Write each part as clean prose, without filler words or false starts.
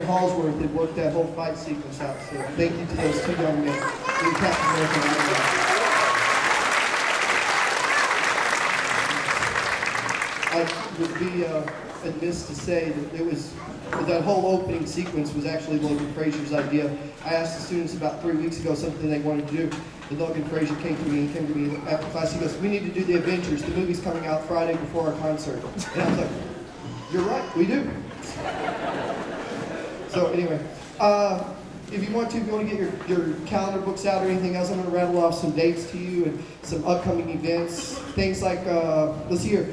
Hallsworth had worked that whole fight sequence out. So thank you to those two young men. In Captain America. I would be amiss to say that that whole opening sequence was actually Logan Frazier's idea. I asked the students about 3 weeks ago something they wanted to do. And Logan Frazier came to me after class. He goes, "We need to do The Avengers. The movie's coming out Friday before our concert." And I was like, "You're right, we do." So anyway, if you want to get your calendar books out or anything else, I'm going to rattle off some dates to you and some upcoming events. Things like, let's see here.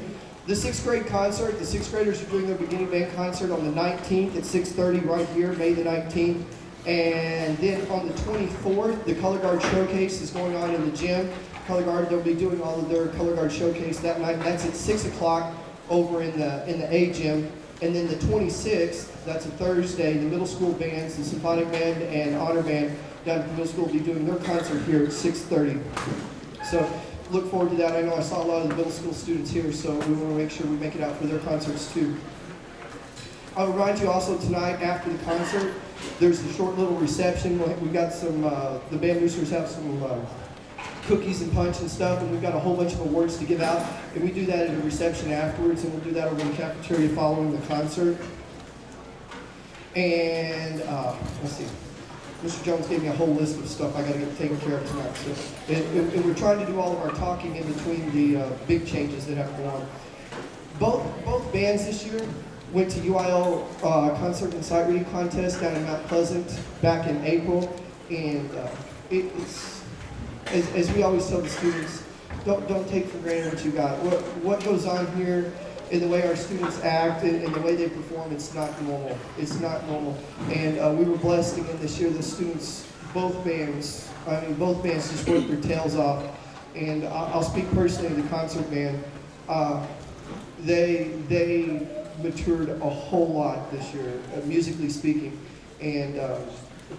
The sixth grade concert, the sixth graders are doing their beginning band concert on the 19th at 6:30 right here, May the 19th. And then on the 24th, the Color Guard Showcase is going on in the gym. Color Guard, they'll be doing all of their Color Guard Showcase that night. That's at 6 o'clock over in the A gym. And then the 26th, that's a Thursday, the middle school bands, the Symphonic Band and Honor Band down at the middle school will be doing their concert here at 6:30. So look forward to that. I know I saw a lot of the middle school students here, so we want to make sure we make it out for their concerts too. I'll remind you also tonight after the concert, there's a short little reception. We've got some, the band boosters have some cookies and punch and stuff, and we've got a whole bunch of awards to give out. And we do that at a reception afterwards, and we'll do that over in the cafeteria following the concert. And let's see. Mr. Jones gave me a whole list of stuff I got to get taken care of tonight. So, and we're trying to do all of our talking in between the big changes that have to go on. Both bands this year went to UIL concert and sight reading contest down in Mount Pleasant back in April, and it's as we always tell the students, don't take for granted what you got. What goes on here in the way our students act and the way they perform, it's not normal. It's not normal. And we were blessed again this year. The students, both bands just worked their tails off. And I'll speak personally to the concert band. They matured a whole lot this year, musically speaking, and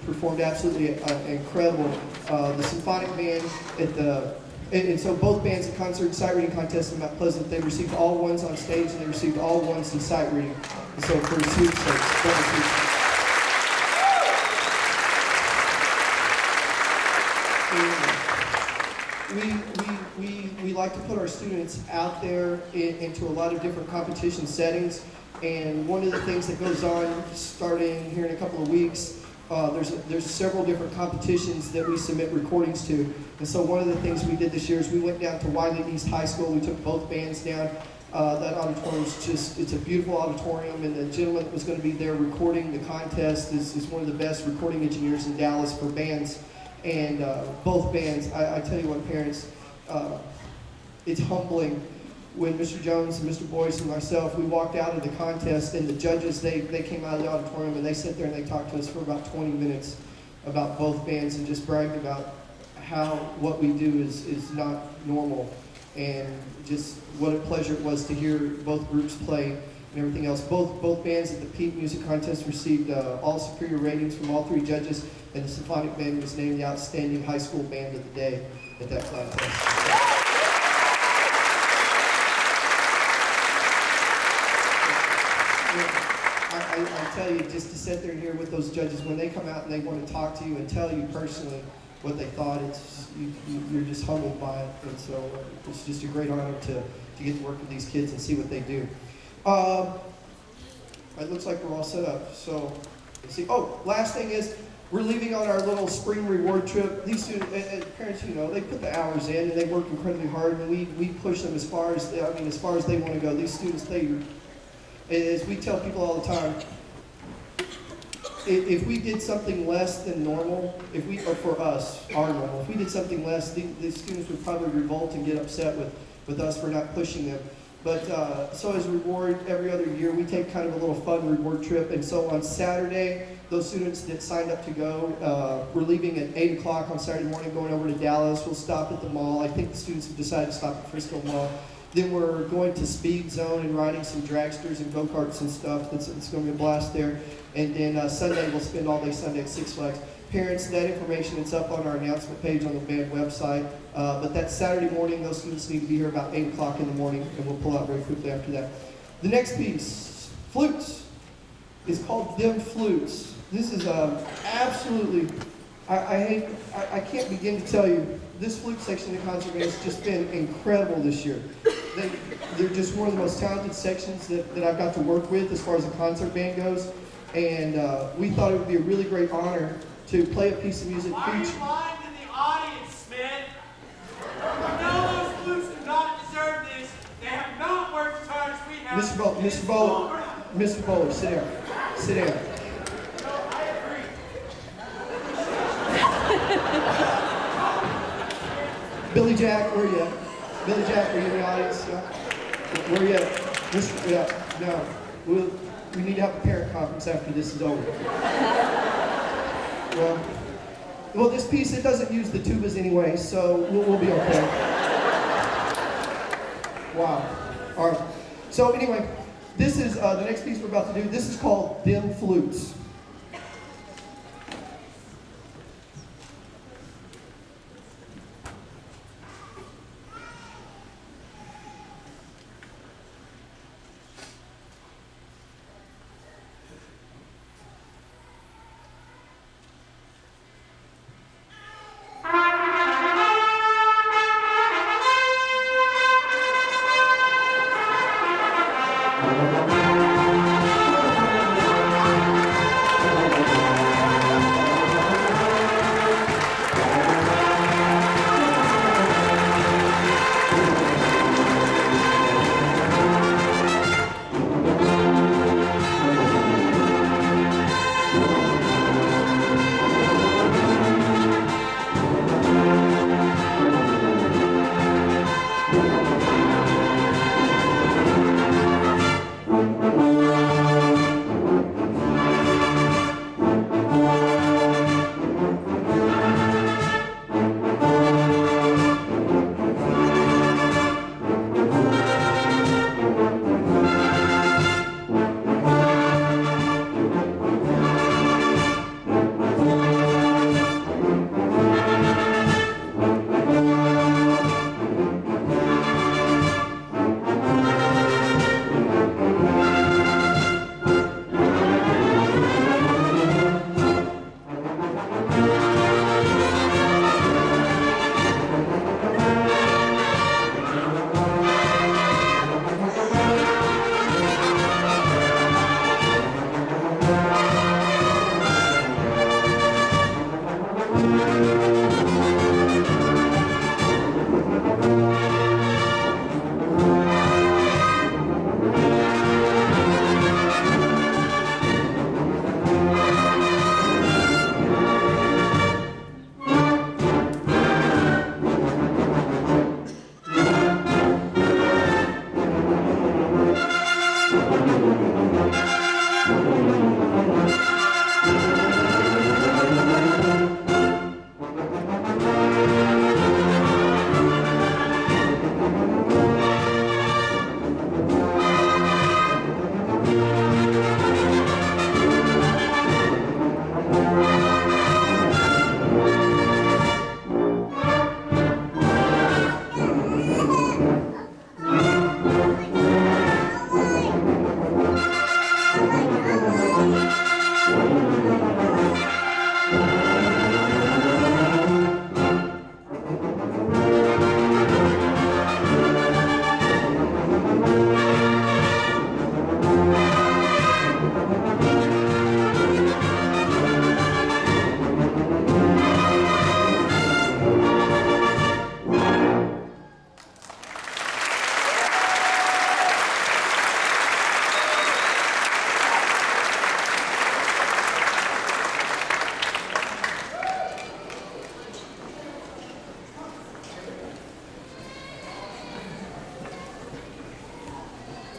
performed absolutely incredible. The Symphonic Band and so both bands at concert and sight reading contest in Mount Pleasant, they received all ones on stage and they received all ones in sight reading. And so for the sweet sakes, we like to put our students out there into a lot of different competition settings. And one of the things that goes on starting here in a couple of weeks, there's several different competitions that we submit recordings to. And so one of the things we did this year is we went down to Wiley East High School. We took both bands down. That auditorium is it's a beautiful auditorium, and the gentleman that was going to be there recording the contest is one of the best recording engineers in Dallas for bands. And both bands, I tell you what, parents, it's humbling when Mr. Jones and Mr. Boyce and myself, we walked out of the contest, and the judges, they came out of the auditorium and they sat there and they talked to us for about 20 minutes about both bands and just bragged about how what we do is not normal, and just what a pleasure it was to hear both groups play and everything else. Both bands at the Peak Music Contest received all superior ratings from all three judges, and the Symphonic Band was named the Outstanding High School Band of the Day at that contest. I tell you, just to sit there and hear with those judges, when they come out and they want to talk to you and tell you personally what they thought, you're just humbled by it. And so it's just a great honor to get to work with these kids and see what they do. It looks like we're all set up. So let's see. Oh, last thing is, we're leaving on our little spring reward trip. These students, parents, they put the hours in and they work incredibly hard, and we push them as far as they want to go. These students, as we tell people all the time, if we did something less than normal, or for us, our normal, if we did something less, the students would probably revolt and get upset with us for not pushing them. But so as a reward, every other year, we take kind of a little fun reward trip. And so on Saturday, those students that signed up to go, we're leaving at 8 o'clock on Saturday morning, going over to Dallas. We'll stop at the mall. I think the students have decided to stop at Frisco Mall. Then we're going to Speed Zone and riding some dragsters and go-karts and stuff. It's going to be a blast there. And then Sunday, we'll spend all day Sunday at Six Flags. Parents, that information is up on our announcement page on the band website. But that Saturday morning, those students need to be here about 8 o'clock in the morning, and we'll pull out very quickly after that. The next piece, flutes. is called Dim Flutes. This is absolutely, I can't begin to tell you, this flute section of the concert band has just been incredible this year. They're just one of the most talented sections that I've got to work with as far as the concert band goes. And we thought it would be a really great honor to play a piece of music. Why are you lying to the audience, Smith? You know those flutes do not deserve this. They have not worked as hard as we have. Mr. Bowler, sit down. Sit down. No, I agree. Billy Jack, where are you at? Billy Jack, are you in the audience? Yeah. Where are you at? No. We need to have a parent conference after this is over. Well, this piece, it doesn't use the tubas anyway, so we'll be okay. Wow. All right. So anyway, this is the next piece we're about to do. This is called Dim Flutes.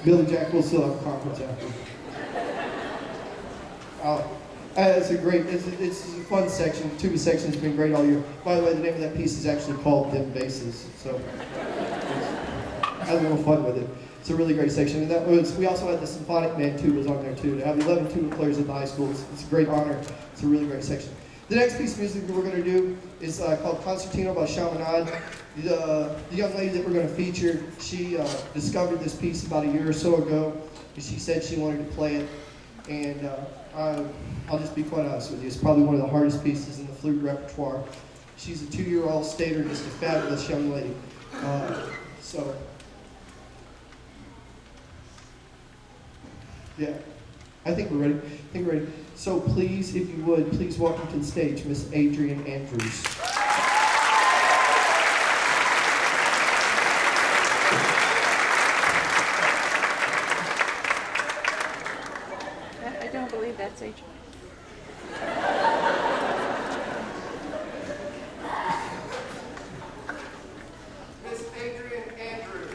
Billy Jack will still have a conference after. It's a fun section. The tuba section's been great all year. By the way, the name of that piece is actually called Dim Basses, so have a little fun with it. It's a really great section. And we also had the symphonic band tubas on there too. To have 11 tuba players at the high school, it's a great honor. It's a really great section. The next piece of music that we're going to do is called Concertino by Chaminade. The young lady that we're going to feature, she discovered this piece about a year or so ago, and she said she wanted to play it. And I'll just be quite honest with you, it's probably one of the hardest pieces in the flute repertoire. She's a 2-year-old stater, just a fabulous young lady. So, yeah, I think we're ready. So please, if you would, please welcome to the stage Miss Adrienne Andrews. I don't believe that's Adrienne. Miss Adrienne Andrews.